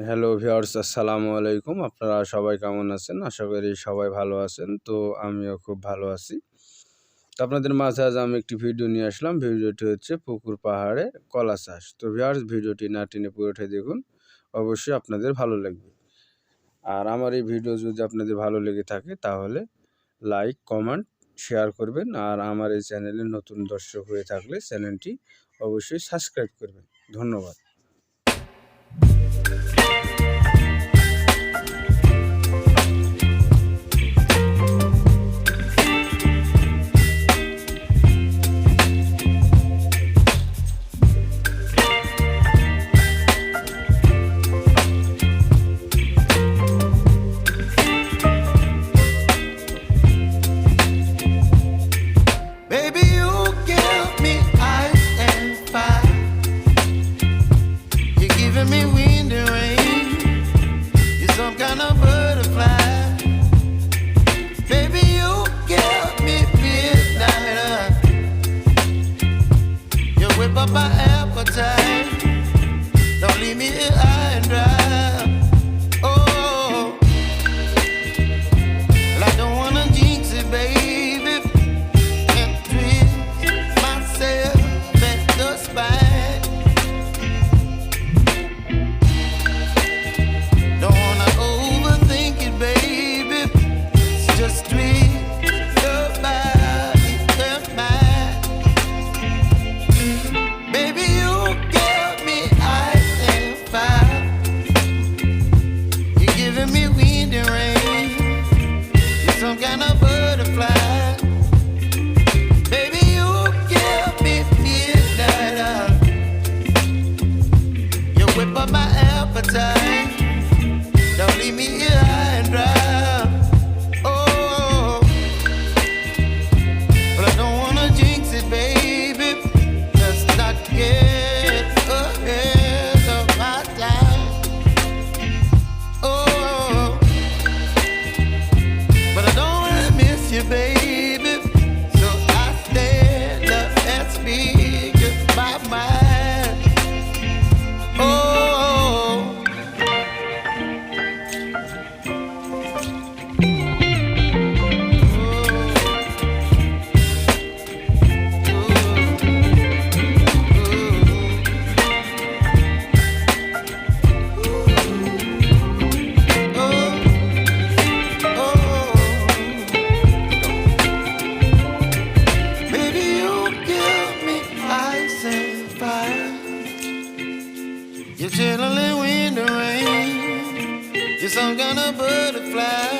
Hello viewers, আসসালামু আলাইকুম। আপনারা সবাই কেমন আছেন? আশা করি সবাই ভালো আছেন। তো আমিও খুব ভালো আছি। তো আপনাদের মাঝে আজ আমি একটি ভিডিও নিয়ে আসলাম। ভিডিওটি হচ্ছে পুকুর পাহাড়ে কলা চাষ। তো ভিউয়ার্স, ভিডিওটি না টেনে পুরোটাই দেখুন। অবশ্যই আপনাদের ভালো লাগবে। আর আমার এই ভিডিও যদি আপনাদের ভালো লেগে থাকে তাহলে লাইক, কমেন্ট, শেয়ার করবেন। আর আমার এই চ্যানেলে নতুন দর্শক হয়ে থাকলে চ্যানেলটি অবশ্যই সাবস্ক্রাইব করবেন। ধন্যবাদ। Baby, you give me ice and fire. You're giving me wind and rain. You're some kind of butterfly. Baby, you give me midnight. You whip up my appetite. Don't leave me here high and dry. Oh, well, I don't wanna jinx it, baby. And twist myself at the spine. Don't wanna overthink it, baby. It's just twist your body and mine. Baby, you give me ice and fire. You're giving me wind and rain. You're some kind of butterfly. Baby, you give me midnight. You whip up my appetite. Don't leave me here high and dry. Oh, but I don't wanna jinx it, baby. Let's not get ahead of my time. Oh, but I don't wanna miss you, baby. So I stand up and speak my mind. Oh. Baby, you give me ice and fire. You're chilling wind and rain. You're some kind of butterfly.